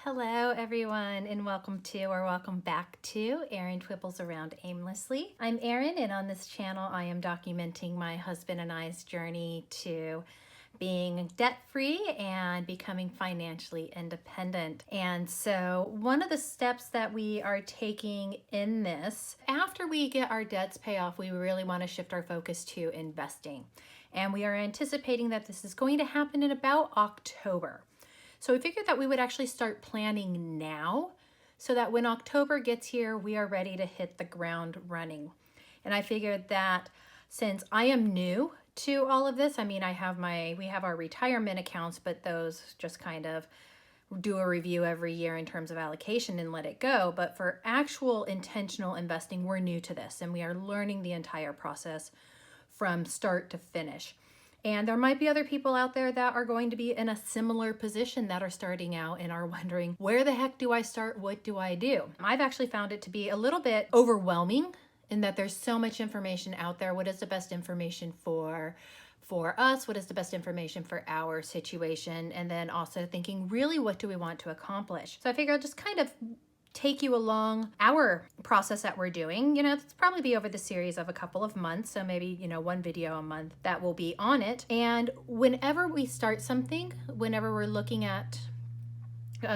Hello everyone and welcome back to Erin Twibbles Around Aimlessly. I'm Erin, and on this channel I am documenting my husband and I's journey to being debt-free and becoming financially independent. And so one of the steps that we are taking in this, after we get our debts paid off, we really want to shift our focus to investing. And we are anticipating that this is going to happen in about October. So we figured that we would actually start planning now so that when October gets here, we are ready to hit the ground running. And I figured that since I am new to all of this, we have our retirement accounts, but those just kind of do a review every year in terms of allocation and let it go. But for actual intentional investing, we're new to this and we are learning the entire process from start to finish. And there might be other people out there that are going to be in a similar position that are starting out and are wondering, where the heck do I start? What do I do? I've actually found it to be a little bit overwhelming in that there's so much information out there. What is the best information for us? What is the best information for our situation? And then also thinking, really, what do we want to accomplish? So I figure I'll just kind of take you along our process that we're doing. It's probably be over the series of a couple of months. So maybe, one video a month that will be on it. And whenever we start something, whenever we're looking at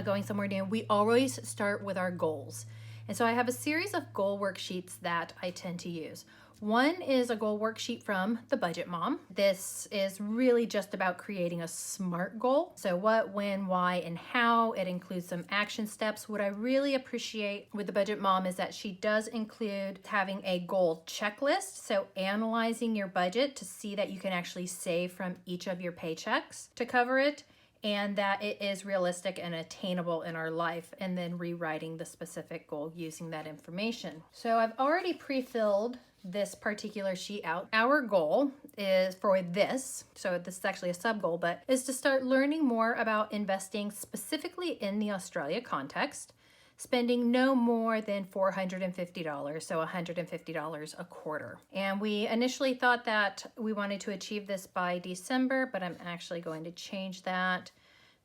going somewhere new, we always start with our goals. And so I have a series of goal worksheets that I tend to use. One is a goal worksheet from the Budget Mom. This is really just about creating a SMART goal. So what, when, why, and how. It includes some action steps. What I really appreciate with the Budget Mom is that she does include having a goal checklist. So analyzing your budget to see that you can actually save from each of your paychecks to cover it, and that it is realistic and attainable in our life, and then rewriting the specific goal using that information. So I've already pre-filled this particular sheet out. Our goal is for this, so this is actually a sub goal, but is to start learning more about investing specifically in the Australia context, spending no more than $450, so $150 a quarter. And we initially thought that we wanted to achieve this by December, but I'm actually going to change that.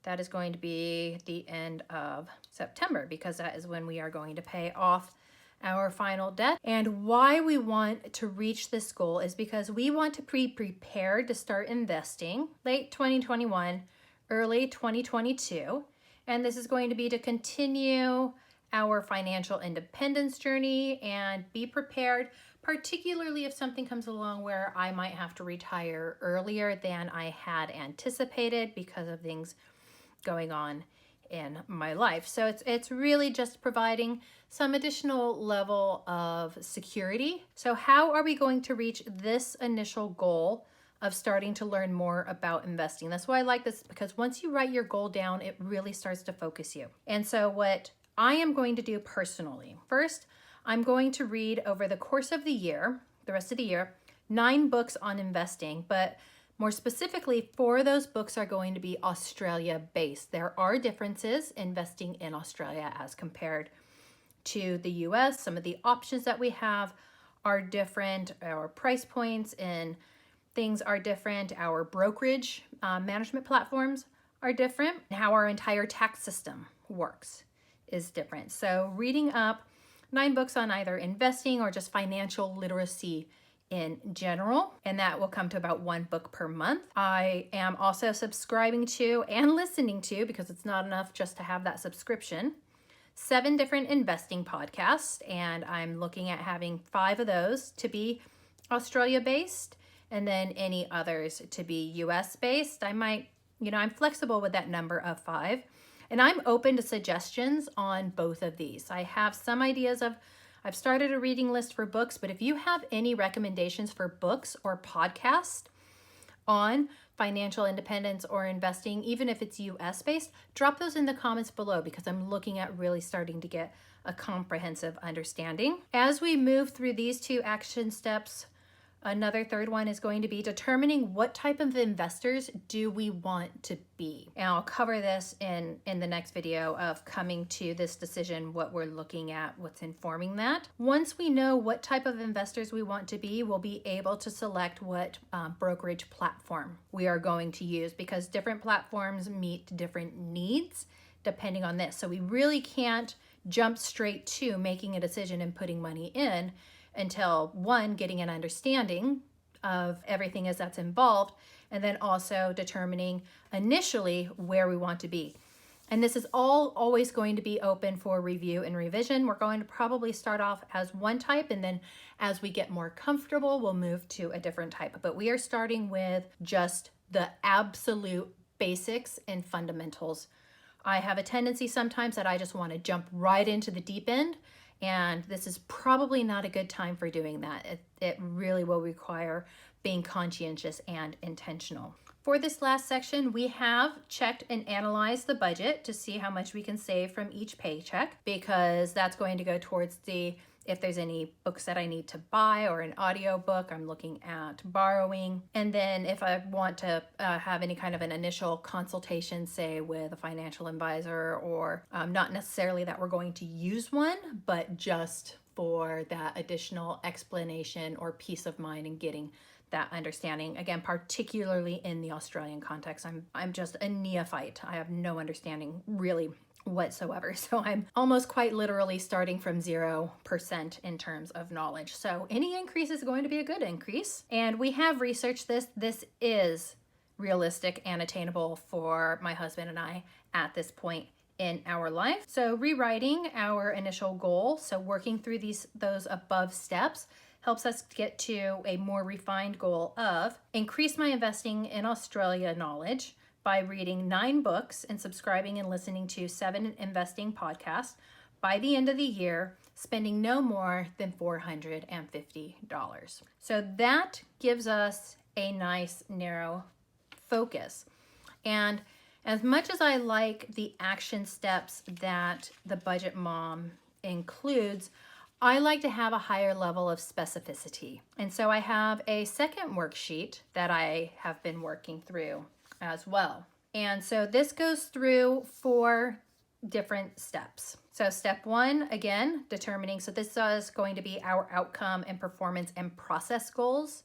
That is going to be the end of September, because that is when we are going to pay off our final debt. And why we want to reach this goal is because we want to be prepared to start investing late 2021, early 2022. And this is going to be to continue our financial independence journey and be prepared, particularly if something comes along where I might have to retire earlier than I had anticipated because of things going on in my life. So it's really just providing some additional level of security. So how are we going to reach this initial goal of starting to learn more about investing? That's why I like this, because once you write your goal down, it really starts to focus you. And so what I am going to do personally, first, I'm going to read over the course of the year, the rest of the year, 9 books on investing, but more specifically, 4 of those books are going to be Australia-based. There are differences investing in Australia as compared to the US. Some of the options that we have are different. Our price points and things are different. Our brokerage management platforms are different. How our entire tax system works is different. So reading up 9 books on either investing or just financial literacy in general, and that will come to about 1 book per month. I am also subscribing to and listening to, because it's not enough just to have that subscription, 7 different investing podcasts, and I'm looking at having 5 of those to be Australia-based, and then any others to be US-based. I'm flexible with that number of 5, and I'm open to suggestions on both of these. I have some ideas I've started a reading list for books, but if you have any recommendations for books or podcasts on financial independence or investing, even if it's US based, drop those in the comments below, because I'm looking at really starting to get a comprehensive understanding. As we move through these 2 action steps, another third one is going to be determining what type of investors do we want to be. And I'll cover this in the next video of coming to this decision, what we're looking at, what's informing that. Once we know what type of investors we want to be, we'll be able to select what brokerage platform we are going to use, because different platforms meet different needs, depending on this. So we really can't jump straight to making a decision and putting money in until one, getting an understanding of everything as that's involved, and then also determining initially where we want to be. And this is all always going to be open for review and revision. We're going to probably start off as one type, and then as we get more comfortable, we'll move to a different type. But we are starting with just the absolute basics and fundamentals. I have a tendency sometimes that I just want to jump right into the deep end, and this is probably not a good time for doing that. It really will require being conscientious and intentional. For this last section, we have checked and analyzed the budget to see how much we can save from each paycheck, because that's going to go towards if there's any books that I need to buy or an audio book I'm looking at borrowing. And then if I want to have any kind of an initial consultation, say with a financial advisor, or not necessarily that we're going to use one, but just for that additional explanation or peace of mind and getting that understanding. Again, particularly in the Australian context, I'm just a neophyte. I have no understanding really whatsoever. So I'm almost quite literally starting from 0% in terms of knowledge. So any increase is going to be a good increase. And we have researched this. This is realistic and attainable for my husband and I at this point in our life. So rewriting our initial goal, so working through those above steps, helps us get to a more refined goal of increase my investing in Australia knowledge by reading 9 books and subscribing and listening to 7 investing podcasts by the end of the year, spending no more than $450. So that gives us a nice narrow focus. And as much as I like the action steps that the Budget Mom includes, I like to have a higher level of specificity. And so I have a second worksheet that I have been working through as well. And so this goes through 4 different steps. So step 1, again, determining, so this is going to be our outcome and performance and process goals.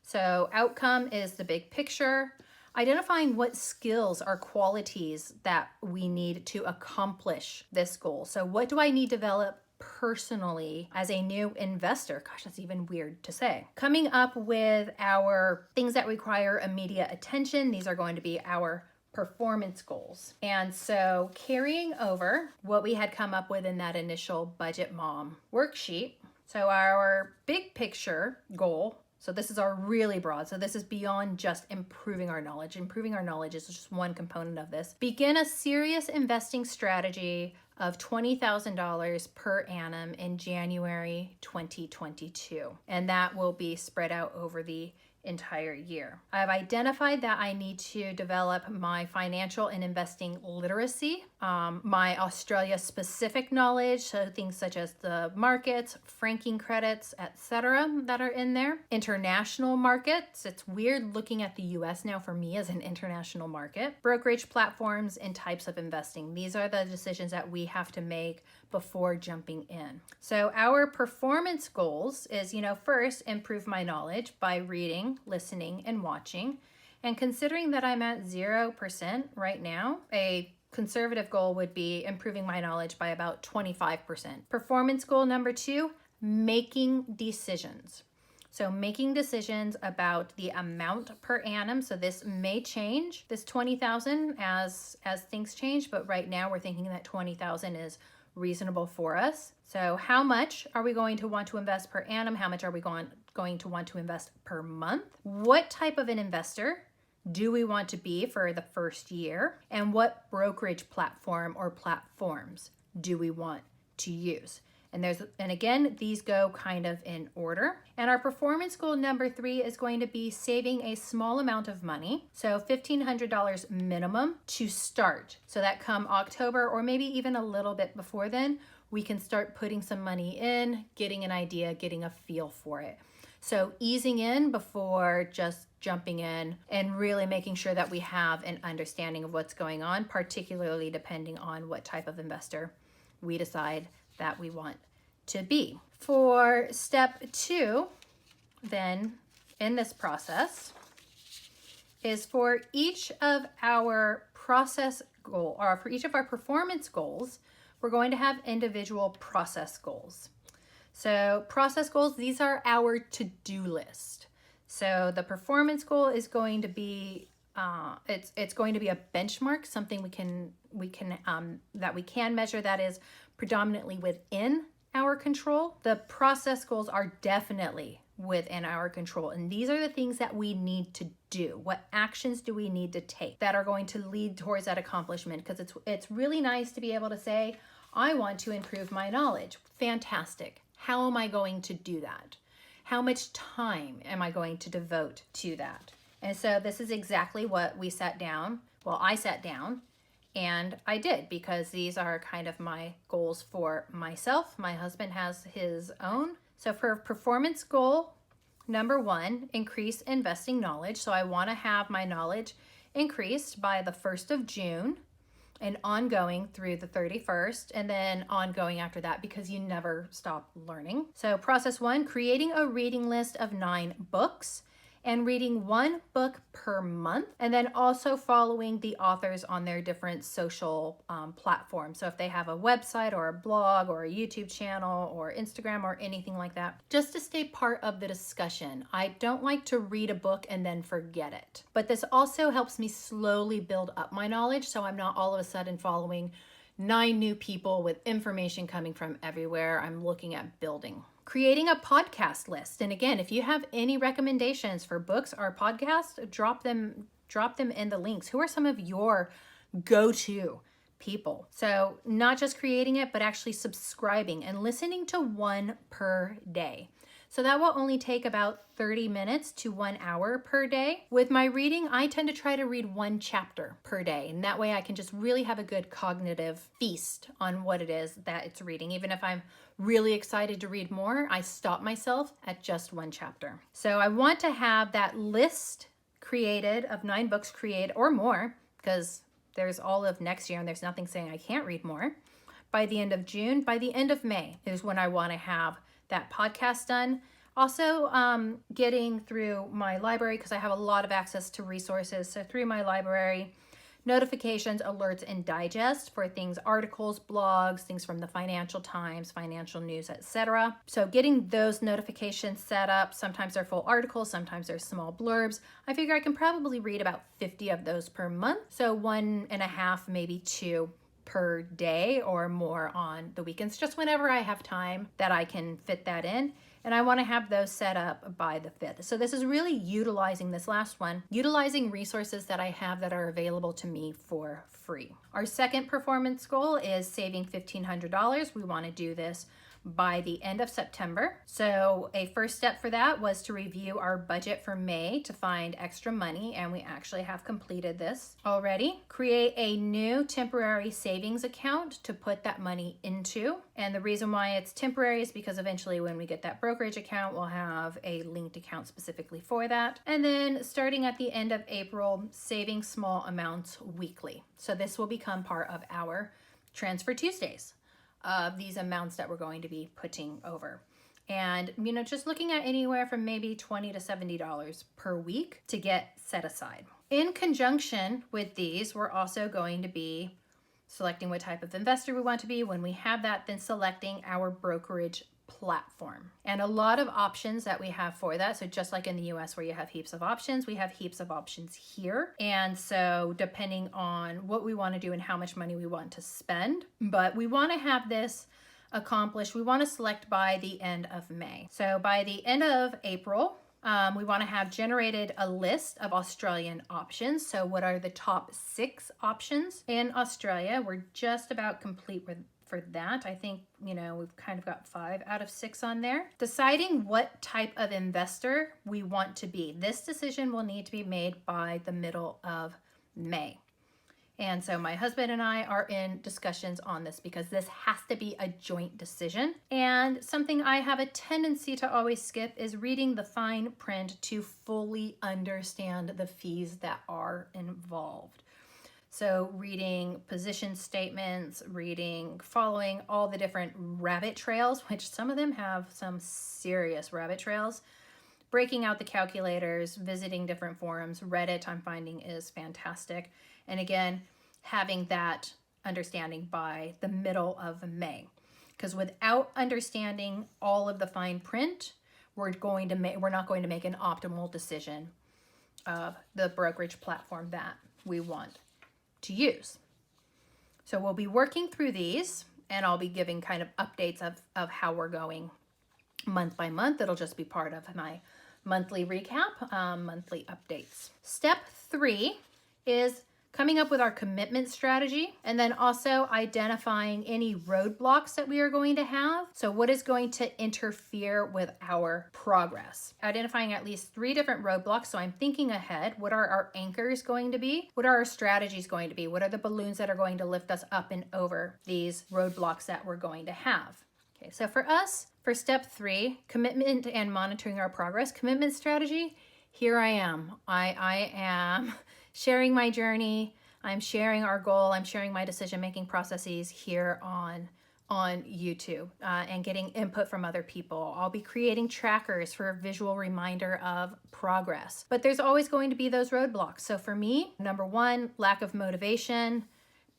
So outcome is the big picture, identifying what skills or qualities that we need to accomplish this goal. So what do I need to develop personally as a new investor? Gosh, that's even weird to say. Coming up with our things that require immediate attention. These are going to be our performance goals. And so carrying over what we had come up with in that initial Budget Mom worksheet. So our big picture goal, so this is our really broad. So this is beyond just improving our knowledge. Improving our knowledge is just one component of this. Begin a serious investing strategy of $20,000 per annum in January 2022. And that will be spread out over the entire year. I've identified that I need to develop my financial and investing literacy, my Australia specific knowledge, so things such as the markets, franking credits, etc. that are in there. International markets, it's weird looking at the US now for me as an international market. Brokerage platforms and types of investing. These are the decisions that we have to make before jumping in. So our performance goals is, first, improve my knowledge by reading, listening, and watching. And considering that I'm at 0% right now, a conservative goal would be improving my knowledge by about 25%. Performance goal number 2, making decisions. So making decisions about the amount per annum. So this may change, this 20,000 as things change, but right now we're thinking that 20,000 is reasonable for us. So how much are we going to want to invest per annum? How much are we going to want to invest per month? What type of an investor do we want to be for the first year? And what brokerage platform or platforms do we want to use? And again, these go kind of in order. And our performance goal number 3 is going to be saving a small amount of money. So $1,500 minimum to start. So that come October, or maybe even a little bit before then, we can start putting some money in, getting an idea, getting a feel for it. So easing in before just jumping in and really making sure that we have an understanding of what's going on, particularly depending on what type of investor we decide that we want to be. For step 2, then in this process, is for each of our process goal, or for each of our performance goals, we're going to have individual process goals. So process goals, these are our to-do list. So the performance goal is going to be it's going to be a benchmark, something we can that we can measure, that is predominantly within our control. The process goals are definitely within our control, and these are the things that we need to do. What actions do we need to take that are going to lead towards that accomplishment? Because it's really nice to be able to say, I want to improve my knowledge. Fantastic. How am I going to do that? How much time am I going to devote to that? And so this is exactly what we sat down. Well, I sat down and I did, because these are kind of my goals for myself. My husband has his own. So for performance goal number 1, increase investing knowledge. So I want to have my knowledge increased by the 1st of June and ongoing through the 31st, and then ongoing after that, because you never stop learning. So process 1, creating a reading list of 9 books and reading 1 book per month, and then also following the authors on their different social platforms. So if they have a website or a blog or a YouTube channel or Instagram or anything like that, just to stay part of the discussion. I don't like to read a book and then forget it. But this also helps me slowly build up my knowledge, so I'm not all of a sudden following 9 new people with information coming from everywhere. I'm looking at building. Creating a podcast list. And again, if you have any recommendations for books or podcasts, drop them in the links. Who are some of your go-to people? So not just creating it, but actually subscribing and listening to 1 per day. So that will only take about 30 minutes to 1 hour per day. With my reading, I tend to try to read 1 chapter per day. And that way I can just really have a good cognitive feast on what it is that it's reading. Even if I'm really excited to read more, I stop myself at just 1 chapter. So I want to have that list created of 9 books, or more, because there's all of next year and there's nothing saying I can't read more. By the end of June, by the end of May is when I want to have that podcast done. Also, getting through my library, because I have a lot of access to resources. So through my library, notifications, alerts, and digest for things, articles, blogs, things from the Financial Times, financial news, etc. So getting those notifications set up. Sometimes they're full articles, sometimes they're small blurbs. I figure I can probably read about 50 of those per month. So 1.5, maybe 2 per day or more on the weekends, just whenever I have time that I can fit that in. And I want to have those set up by the 5th. So this is really utilizing this last one, utilizing resources that I have that are available to me for free. Our second performance goal is saving $1,500. We want to do this by the end of September. So a first step for that was to review our budget for May to find extra money, and we actually have completed this already. Create a new temporary savings account to put that money into. And the reason why it's temporary is because eventually when we get that brokerage account, we'll have a linked account specifically for that. And then starting at the end of April, saving small amounts weekly. So this will become part of our Transfer Tuesdays, of these amounts that we're going to be putting over. And, just looking at anywhere from maybe $20 to $70 per week to get set aside. In conjunction with these, we're also going to be selecting what type of investor we want to be. When we have that, then selecting our brokerage platform. And a lot of options that we have for that. So just like in the US where you have heaps of options, we have heaps of options here. And so depending on what we want to do and how much money we want to spend, but we want to have this accomplished. We want to select by the end of May. So by the end of April, we want to have generated a list of Australian options. So what are the top 6 options in Australia? We're just about complete for that. I think, we've kind of got 5 out of 6 on there. Deciding what type of investor we want to be. This decision will need to be made by the middle of May. And so my husband and I are in discussions on this because this has to be a joint decision. And something I have a tendency to always skip is reading the fine print to fully understand the fees that are involved. So reading position statements, following all the different rabbit trails, which some of them have some serious rabbit trails, breaking out the calculators, visiting different forums. Reddit, I'm finding, is fantastic. And again, having that understanding by the middle of May. Because without understanding all of the fine print, we're not going to make an optimal decision of the brokerage platform that we want to use. So we'll be working through these, and I'll be giving kind of updates of how we're going month by month. It'll just be part of my monthly recap, monthly updates. Step 3 is coming up with our commitment strategy, and then also identifying any roadblocks that we are going to have. So what is going to interfere with our progress? Identifying at least 3 different roadblocks. So I'm thinking ahead. What are our anchors going to be? What are our strategies going to be? What are the balloons that are going to lift us up and over these roadblocks that we're going to have? Okay, so for us, for step 3, commitment and monitoring our progress, commitment strategy, here I am. I am sharing my journey. I'm sharing our goal. I'm sharing my decision-making processes here on YouTube and getting input from other people. I'll be creating trackers for a visual reminder of progress. But there's always going to be those roadblocks. So for me, number 1, lack of motivation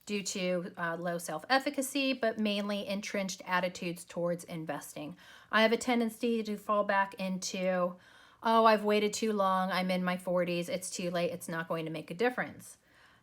due to low self-efficacy, but mainly entrenched attitudes towards investing. I have a tendency to fall back into, oh, I've waited too long, I'm in my 40s, it's too late, it's not going to make a difference.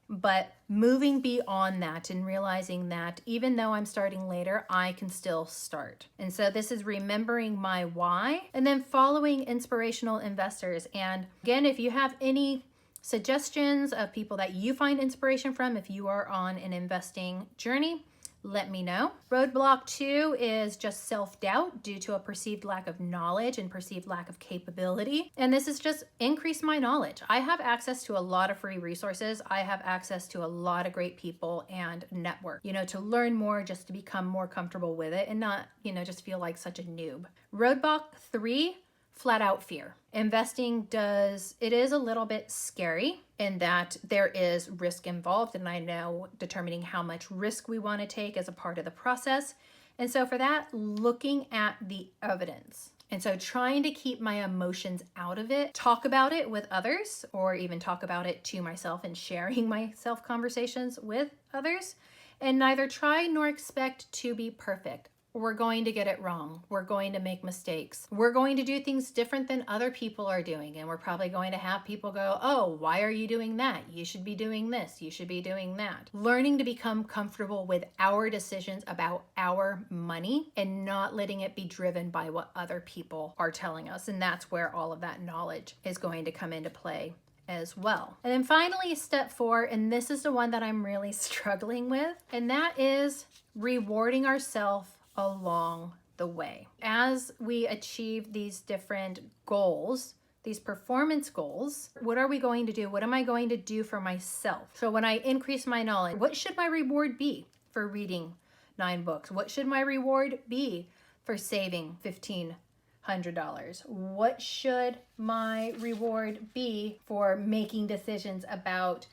But moving beyond that and realizing that even though I'm starting later, I can still start. And so this is remembering my why, and then following inspirational investors. And again, if you have any suggestions of people that you find inspiration from, if you are on an investing journey, let me know. Roadblock 2 is just self-doubt due to a perceived lack of knowledge and perceived lack of capability. And this is just increase my knowledge. I have access to a lot of free resources. I have access to a lot of great people and network, to learn more, just to become more comfortable with it and not, just feel like such a noob. Roadblock 3, flat out fear. Investing is a little bit scary in that there is risk involved, and I know determining how much risk we want to take as a part of the process. And so for that, looking at the evidence. And so trying to keep my emotions out of it, talk about it with others, or even talk about it to myself and sharing my self conversations with others, and neither try nor expect to be perfect. We're going to get it wrong. We're going to make mistakes. We're going to do things different than other people are doing. And we're probably going to have people go, oh, why are you doing that? You should be doing this. You should be doing that. Learning to become comfortable with our decisions about our money and not letting it be driven by what other people are telling us. And that's where all of that knowledge is going to come into play as well. And then finally, step 4, and this is the one that I'm really struggling with, and that is rewarding ourselves along the way. As we achieve these different goals, these performance goals, what are we going to do? What am I going to do for myself? So when I increase my knowledge, what should my reward be for reading 9 books? What should my reward be for saving $1,500? What should my reward be for making decisions about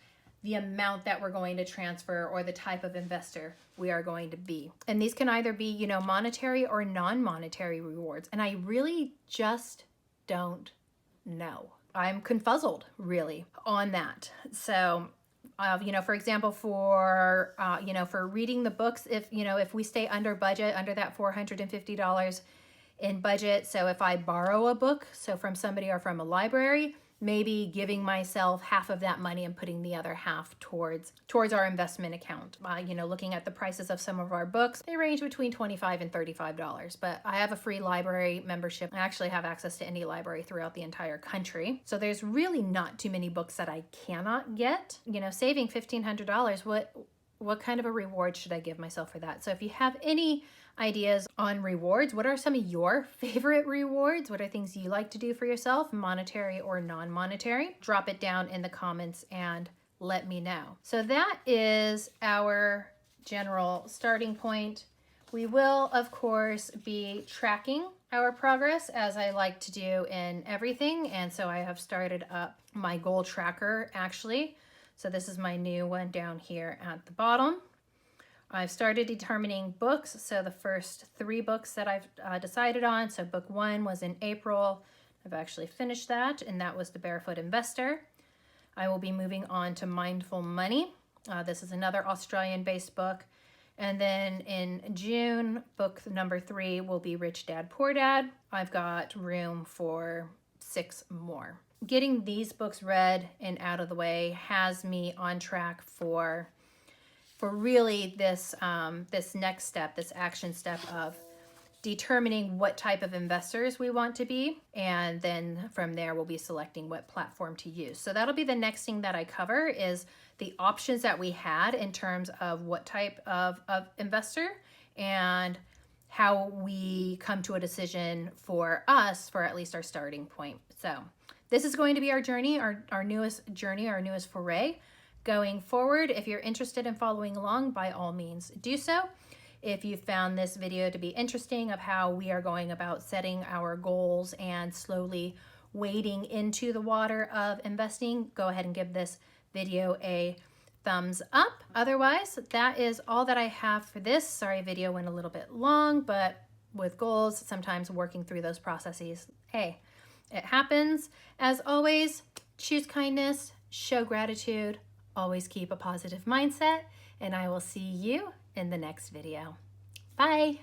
the amount that we're going to transfer or the type of investor we are going to be? And these can either be, monetary or non-monetary rewards. And I really just don't know. I'm confuzzled really on that. So, for example, for reading the books, if we stay under budget, under that $450 in budget. So if I borrow a book, so from somebody or from a library, maybe giving myself half of that money and putting the other half towards our investment account. Looking at the prices of some of our books, they range between $25 and $35. But I have a free library membership. I actually have access to any library throughout the entire country. So there's really not too many books that I cannot get. Saving $1,500, what kind of a reward should I give myself for that? So if you have any ideas on rewards, what are some of your favorite rewards? What are things you like to do for yourself, monetary or non-monetary? Drop it down in the comments and let me know. So that is our general starting point. We will, of course, be tracking our progress as I like to do in everything. And so I have started up my goal tracker actually. So this is my new one down here at the bottom. I've started determining books. So the first 3 books that I've decided on. So book 1 was in April. I've actually finished that, and that was The Barefoot Investor. I will be moving on to Mindful Money. This is another Australian-based book. And then in June, book number 3 will be Rich Dad, Poor Dad. I've got room for 6 more. Getting these books read and out of the way has me on track for really this this next step, this action step of determining what type of investors we want to be, and then from there we'll be selecting what platform to use. So that'll be the next thing that I cover, is the options that we had in terms of what type of investor and how we come to a decision for us for at least our starting point. So this is going to be our journey, our newest journey, our newest foray going forward. If you're interested in following along, by all means do so. If you found this video to be interesting of how we are going about setting our goals and slowly wading into the water of investing, go ahead and give this video a thumbs up. Otherwise, that is all that I have for this. Sorry, video went a little bit long, but with goals, sometimes working through those processes, hey, it happens. As always, choose kindness, show gratitude, always keep a positive mindset, and I will see you in the next video. Bye.